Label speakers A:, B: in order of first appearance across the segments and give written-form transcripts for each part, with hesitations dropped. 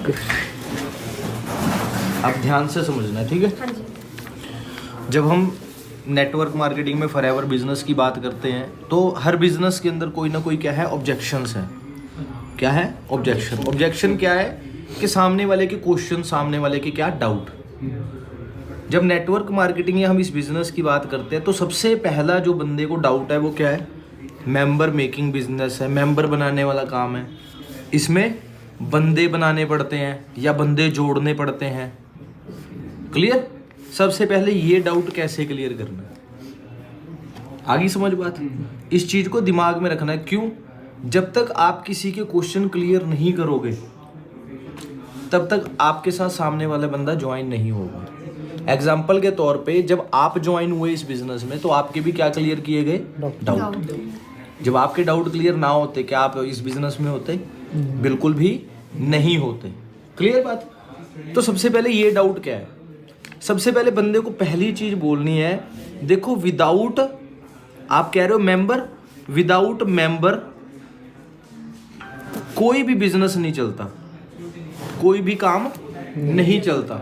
A: Okay, आप ध्यान से समझना है, ठीक है।
B: हाँ जी।
A: जब हम नेटवर्क मार्केटिंग में फॉरएवर बिजनेस की बात करते हैं तो हर बिजनेस के अंदर कोई ना कोई क्या है, ऑब्जेक्शंस है। क्या है? ऑब्जेक्शन। ऑब्जेक्शन क्या है कि सामने वाले के क्वेश्चन, सामने वाले के क्या डाउट। जब नेटवर्क मार्केटिंग या हम इस बिजनेस की बात करते हैं तो सबसे पहला जो बंदे को डाउट है वो क्या है? मेंबर मेकिंग बिजनेस है, मेंबर बनाने वाला काम है। इसमें बंदे बनाने पड़ते हैं या बंदे जोड़ने पड़ते हैं। क्लियर? सबसे पहले ये डाउट कैसे क्लियर करना है, आगे समझ बात। इस चीज को दिमाग में रखना है। क्यों? जब तक आप किसी के क्वेश्चन क्लियर नहीं करोगे तब तक आपके साथ सामने वाला बंदा ज्वाइन नहीं होगा। एग्जाम्पल के तौर पे जब आप ज्वाइन हुए इस बिजनेस में तो आपके भी क्या क्लियर किए गए? डाउट। जब आपके डाउट क्लियर ना होते क्या आप इस बिजनेस में होते? बिल्कुल भी नहीं होते। क्लियर बात? तो सबसे पहले ये डाउट क्या है? सबसे पहले बंदे को पहली चीज बोलनी है, देखो विदाउट, आप कह रहे हो मेंबर, विदाउट मेंबर कोई भी बिजनेस नहीं चलता, कोई भी काम नहीं चलता।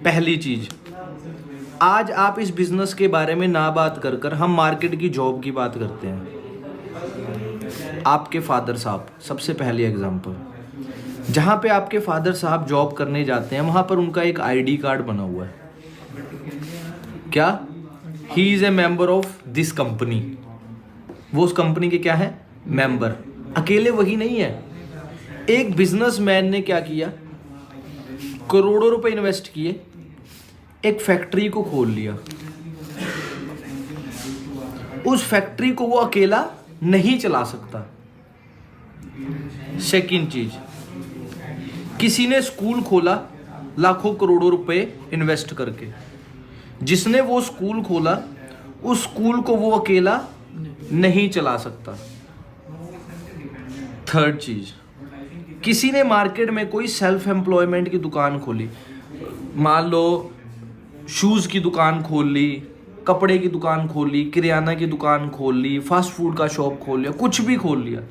A: पहली चीज, आज आप इस बिजनेस के बारे में ना बात कर कर हम मार्केट की जॉब की बात करते हैं। आपके फादर साहब, सबसे पहली एग्जांपल, जहां पे आपके फादर साहब जॉब करने जाते हैं वहां पर उनका एक आईडी कार्ड बना हुआ है। क्या? He is a member of this company. वो उस कंपनी के क्या है? मेंबर। अकेले वही नहीं है, एक बिजनेसमैन ने क्या किया, करोड़ों रुपए इन्वेस्ट किए, एक फैक्ट्री को खोल लिया। उस फैक्ट्री को वो अकेला नहीं चला सकता। सेकंड चीज, किसी ने स्कूल खोला लाखों करोड़ों रुपए इन्वेस्ट करके, जिसने वो स्कूल खोला उस स्कूल को वो अकेला नहीं चला सकता। थर्ड चीज, किसी ने मार्केट में कोई सेल्फ एम्प्लॉयमेंट की दुकान खोली, मान लो शूज की दुकान खोल ली, कपड़े की दुकान खोल ली, किराना की दुकान खोल ली, फास्ट फूड का शॉप खोल लिया, कुछ भी खोल लिया,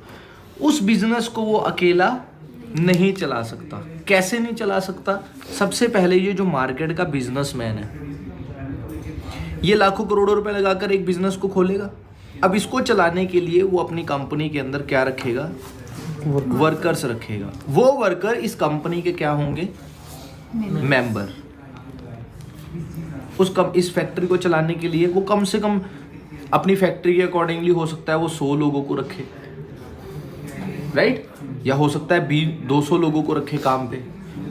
A: उस बिजनेस को वो अकेला नहीं चला सकता। कैसे नहीं चला सकता? सबसे पहले ये जो मार्केट का बिजनेसमैन है ये लाखों करोड़ों रुपए लगाकर एक बिजनेस को खोलेगा। अब इसको चलाने के लिए वो अपनी कंपनी के अंदर क्या रखेगा? वर्कर्स रखेगा। वो वर्कर इस कंपनी के क्या होंगे? मेंबर। इस फैक्ट्री को चलाने के लिए वो कम से कम अपनी फैक्ट्री के अकॉर्डिंगली हो सकता है वो 100 लोगों को रखे, राइट? या हो सकता है 200 लोगों को रखे काम पे,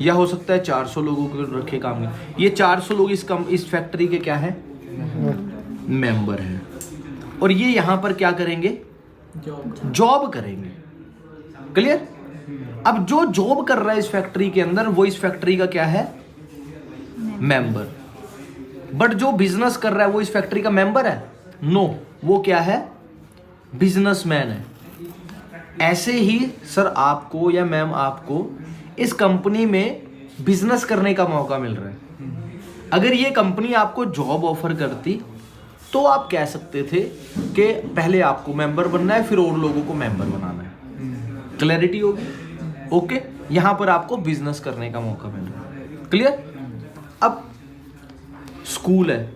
A: या हो सकता है 400 लोगों को रखे काम पे। ये 400 लोग इस फैक्ट्री के क्या है? मेंबर है। और ये यहाँ पर क्या करेंगे? जॉब करेंगे। क्लियर? अब जो जॉब कर रहा है इस फैक्ट्री के अंदर वो इस फैक्ट्री का क्या है? मेंबर। बट जो बिजनेस कर रहा है वो इस फैक्ट्री का मेंबर है? नो, वो क्या है? बिजनेसमैन है। ऐसे ही सर आपको या मैम आपको इस कंपनी में बिजनेस करने का मौका मिल रहा है। अगर ये कंपनी आपको जॉब ऑफर करती तो आप कह सकते थे कि पहले आपको मेंबर बनना है फिर और लोगों को मेंबर बनाना है। क्लैरिटी होगी? ओके, यहां पर आपको बिजनेस करने का मौका मिल रहा है। क्लियर? अब स्कूल है,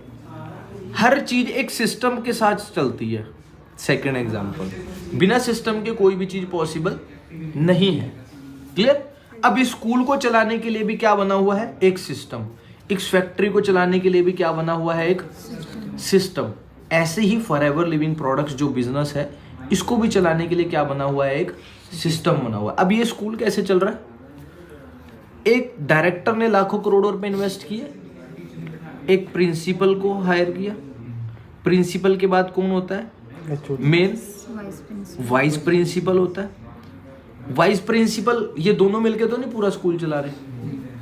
A: हर चीज एक सिस्टम के साथ चलती है। सेकंड एग्जांपल, बिना सिस्टम के कोई भी चीज पॉसिबल नहीं है। क्लियर? अब इस स्कूल को चलाने के लिए भी क्या बना हुआ है? एक सिस्टम। इस फैक्ट्री को चलाने के लिए भी क्या बना हुआ है? एक सिस्टम। ऐसे ही फॉरएवर लिविंग प्रोडक्ट्स जो बिजनेस है इसको भी चलाने के लिए क्या बना हुआ है? एक सिस्टम बना हुआ है। अब ये स्कूल कैसे चल रहा है? एक डायरेक्टर ने लाखों करोड़ों रुपए इन्वेस्ट किए, एक प्रिंसिपल को हायर किया। प्रिंसिपल के बाद कौन होता है? मेन वाइस प्रिंसिपल होता है। वाइस प्रिंसिपल, ये दोनों मिलके तो नहीं पूरा स्कूल चला रहे।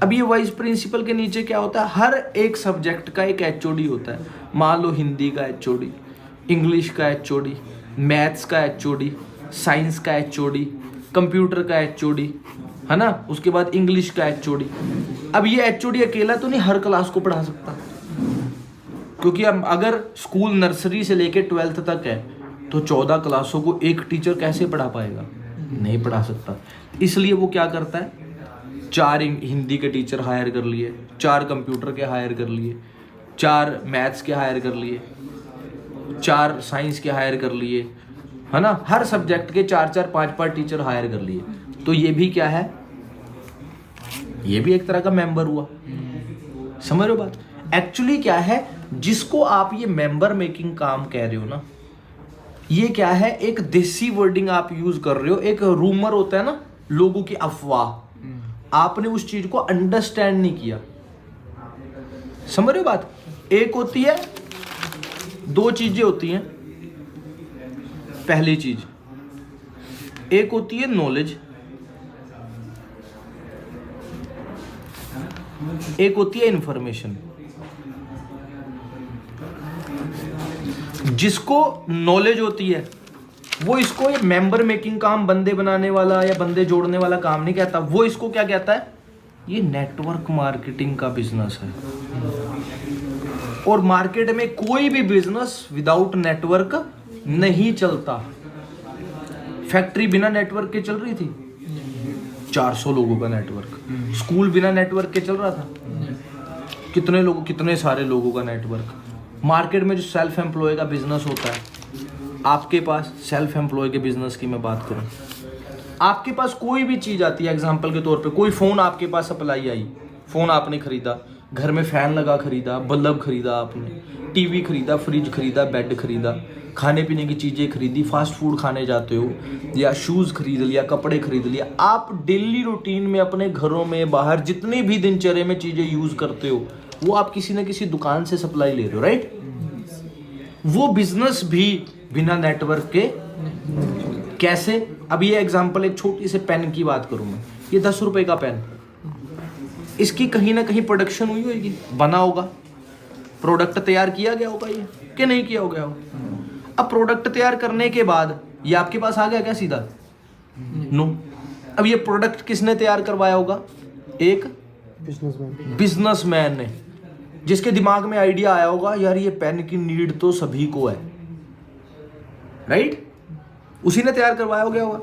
A: अब ये वाइस प्रिंसिपल के नीचे क्या होता है? हर एक सब्जेक्ट का एक एचओडी होता है। मान लो हिंदी का एचओडी, इंग्लिश का एचओडी, मैथ्स का एचओडी, साइंस का एचओडी, कंप्यूटर का एचओडी, है ना? उसके बाद इंग्लिश का एचओडी। अब ये एचओडी अकेला तो नहीं हर क्लास को पढ़ा सकता, क्योंकि अब अगर स्कूल नर्सरी से लेके 12th तक है तो 14 क्लासों को एक टीचर कैसे पढ़ा पाएगा? नहीं पढ़ा सकता। इसलिए वो क्या करता है? 4 हिंदी के टीचर हायर कर लिए, 4 कंप्यूटर के हायर कर लिए, 4 मैथ्स के हायर कर लिए, 4 साइंस के हायर कर लिए, है ना, हर सब्जेक्ट के 4-4 5-5 टीचर हायर कर लिए। तो ये भी क्या है, ये भी एक तरह का मेंबर हुआ। समझ रहे हो बात? एक्चुअली क्या है, जिसको आप ये मेंबर मेकिंग काम कह रहे हो ना, ये क्या है, एक देसी वर्डिंग आप यूज कर रहे हो। एक रूमर होता है ना, लोगों की अफवाह, आपने उस चीज को अंडरस्टैंड नहीं किया। समझ रहे हो बात? एक होती है, 2 चीजें होती हैं। पहली चीज, एक होती है नॉलेज, एक होती है इंफॉर्मेशन। जिसको नॉलेज होती है वो इसको ये मेंबर मेकिंग काम, बंदे बनाने वाला या बंदे जोड़ने वाला काम नहीं कहता। वो इसको क्या कहता है, ये नेटवर्क मार्केटिंग का बिजनेस है। और मार्केट में कोई भी बिजनेस विदाउट नेटवर्क नहीं चलता। फैक्ट्री बिना नेटवर्क के चल रही थी? 400 लोगों का नेटवर्क। स्कूल बिना नेटवर्क के चल रहा था? कितने लोगों, कितने सारे लोगों का नेटवर्क। मार्केट में जो सेल्फ एम्प्लॉय का बिजनेस होता है, आपके पास सेल्फ एम्प्लॉय के बिजनेस की मैं बात करूं, आपके पास कोई भी चीज आती है, एग्जांपल के तौर पे कोई फोन आपके पास सप्लाई आई, फोन आपने खरीदा, घर में फैन लगा खरीदा, बल्ब खरीदा आपने, टीवी खरीदा, फ्रिज खरीदा, बेड खरीदा, खाने पीने की चीजें खरीदी, फास्ट फूड खाने जाते हो, या शूज खरीद लिया, कपड़े खरीद लिया। आप डेली रूटीन में अपने घरों में, बाहर जितनी भी दिनचर्या में चीजें यूज करते हो, वो आप किसी न किसी दुकान से सप्लाई ले रहे हो, राइट? वो बिजनेस भी बिना नेटवर्क के कैसे? अब ये एग्जांपल, एक छोटी से पेन की बात करूं मैं, ये 10 रुपए का पेन, इसकी कहीं ना कहीं प्रोडक्शन हुई होगी, बना होगा, प्रोडक्ट तैयार किया गया होगा ये, कि नहीं किया गया होगा। अब प्रोडक्ट तैयार करने के बाद ये आपके पास आ गया क्या सीधा? नो। अब ये प्रोडक्ट किसने तैयार करवाया होगा? एक बिजनेसमैन ने, जिसके दिमाग में आइडिया आया होगा, यार ये पेन की नीड तो सभी को है, राइट? उसी ने तैयार करवाया होगा।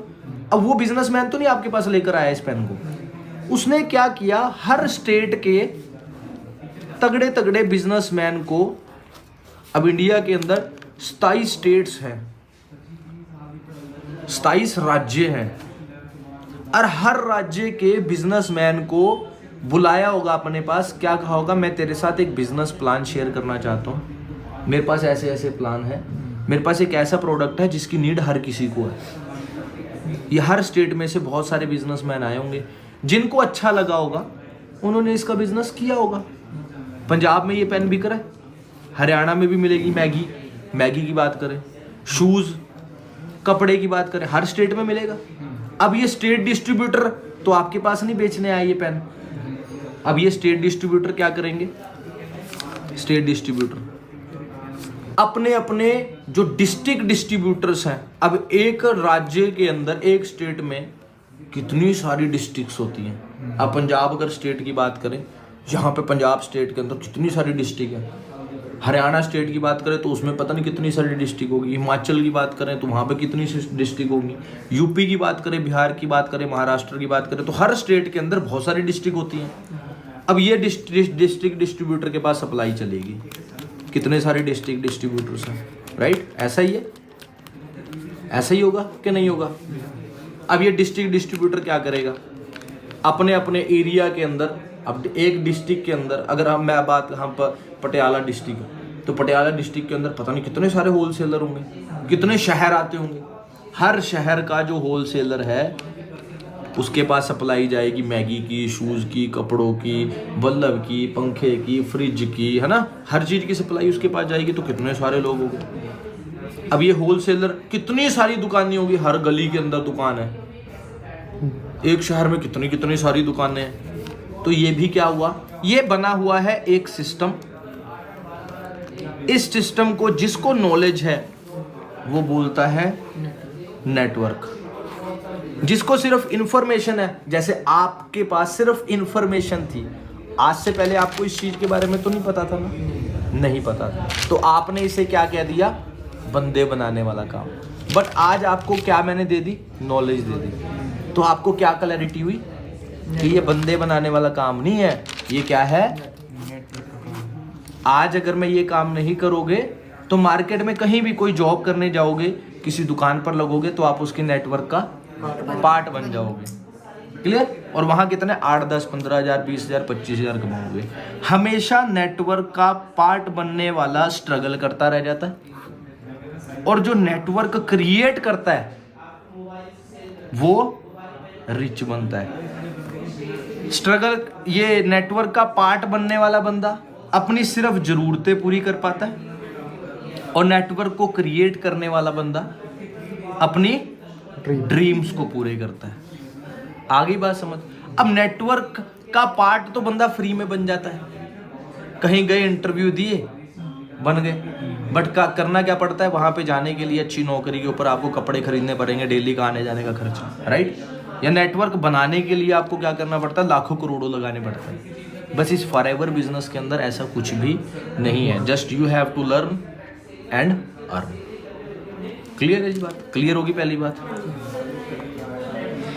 A: अब वो बिजनेसमैन तो नहीं आपके पास लेकर आया इस पेन को, उसने क्या किया, हर स्टेट के तगड़े तगड़े बिजनेसमैन को, अब इंडिया के अंदर 27 स्टेट्स हैं, 27 राज्य हैं, और हर राज्य के बिजनेसमैन को बुलाया होगा अपने पास। क्या कहा होगा, मैं तेरे साथ एक बिजनेस प्लान शेयर करना चाहता हूँ, मेरे पास ऐसे ऐसे प्लान है, मेरे पास एक ऐसा प्रोडक्ट है जिसकी नीड हर किसी को है। ये हर स्टेट में से बहुत सारे बिजनेसमैन आए होंगे, जिनको अच्छा लगा होगा उन्होंने इसका बिजनेस किया होगा। पंजाब में ये पेन बिक रहा है, हरियाणा में भी मिलेगी मैगी, मैगी की बात करें, शूज, कपड़े की बात करें, हर स्टेट में मिलेगा। अब ये स्टेट डिस्ट्रीब्यूटर तो आपके पास नहीं बेचने आए ये पेन, अब ये स्टेट डिस्ट्रीब्यूटर क्या करेंगे, स्टेट डिस्ट्रीब्यूटर अपने अपने जो डिस्ट्रिक्ट डिस्ट्रीब्यूटर्स हैं, अब एक राज्य के अंदर, एक स्टेट में कितनी सारी डिस्ट्रिक्ट्स होती हैं। अब पंजाब अगर स्टेट की बात करें, यहाँ पे पंजाब स्टेट के अंदर कितनी सारी डिस्ट्रिक्ट है। हरियाणा स्टेट की बात करें तो उसमें पता नहीं कितनी सारी डिस्ट्रिक्ट होगी। हिमाचल की बात करें तो वहाँ पे कितनी सी डिस्ट्रिक्ट होगी। यूपी की बात करें, बिहार की बात करें, महाराष्ट्र की बात करें, तो हर स्टेट के अंदर बहुत सारी डिस्ट्रिक्ट होती हैं। अब ये डिस्ट्रिक्ट डिस्ट्रीब्यूटर के पास सप्लाई चलेगी, कितने सारे डिस्ट्रिक्ट डिस्ट्रीब्यूटर्स हैं, राइट? ऐसा ही है, ऐसा ही होगा कि नहीं होगा? अब ये डिस्ट्रिक्ट डिस्ट्रीब्यूटर क्या करेगा, अपने अपने एरिया के अंदर, अब एक डिस्ट्रिक्ट के अंदर, अगर मैं बात हम पटियाला डिस्ट्रिक्ट, तो पटियाला डिस्ट्रिक्ट के अंदर पता नहीं कितने सारे होलसेलर होंगे, कितने शहर आते होंगे। हर शहर का जो होलसेलर है उसके पास सप्लाई जाएगी मैगी की, शूज़ की, कपड़ों की, बल्ब की, पंखे की, फ्रिज की, है ना, हर चीज़ की सप्लाई उसके पास जाएगी। तो कितने सारे लोग होंगे। अब ये होलसेलर, कितनी सारी दुकानें होंगी, हर गली के अंदर दुकान है, एक शहर में कितनी कितनी सारी दुकानें हैं। तो ये भी क्या हुआ, ये बना हुआ है एक सिस्टम। इस सिस्टम को जिसको नॉलेज है वो बोलता है नेटवर्क। जिसको सिर्फ इंफॉर्मेशन है, जैसे आपके पास सिर्फ इंफॉर्मेशन थी, आज से पहले आपको इस चीज के बारे में तो नहीं पता था ना, नहीं पता था, तो आपने इसे क्या कह दिया, बंदे बनाने वाला काम। बट आज आपको क्या मैंने दे दी, नॉलेज दे दी, तो आपको क्या क्लैरिटी हुई, कि ये बंदे बनाने वाला काम नहीं है, ये क्या है? आज अगर मैं ये काम नहीं करोगे तो मार्केट में कहीं भी कोई जॉब करने जाओगे, किसी दुकान पर लगोगे तो आप उसके नेटवर्क का पार्ट बन जाओगे। क्लियर? और वहां कितने 8, 10, 15 हज़ार, 20 हज़ार, 25 हज़ार कमाओगे। हमेशा नेटवर्क का पार्ट बनने वाला स्ट्रगल करता रह जाता है, और जो नेटवर्क क्रिएट करता है वो रिच बनता है। स्ट्रगल, ये नेटवर्क का पार्ट बनने वाला बंदा अपनी सिर्फ जरूरतें पूरी कर पाता है, और नेटवर्क को क्रिएट करने वाला बंदा अपनी ड्रीम्स को पूरे करता है। आगे बात समझ? अब नेटवर्क का पार्ट तो बंदा फ्री में बन जाता है, कहीं गए इंटरव्यू दिए बन गए, बट करना क्या पड़ता है? वहां पे जाने के लिए अच्छी नौकरी के ऊपर आपको कपड़े खरीदने पड़ेंगे, डेली का आने जाने का खर्चा, राइट? या नेटवर्क बनाने के लिए आपको क्या करना पड़ता है? लाखों करोड़ों लगाने पड़ते हैं। बस इस फॉरएवर बिजनेस के अंदर ऐसा कुछ भी नहीं है। Just you have to learn and earn. Clear है जी बात? क्लियर होगी पहली बात?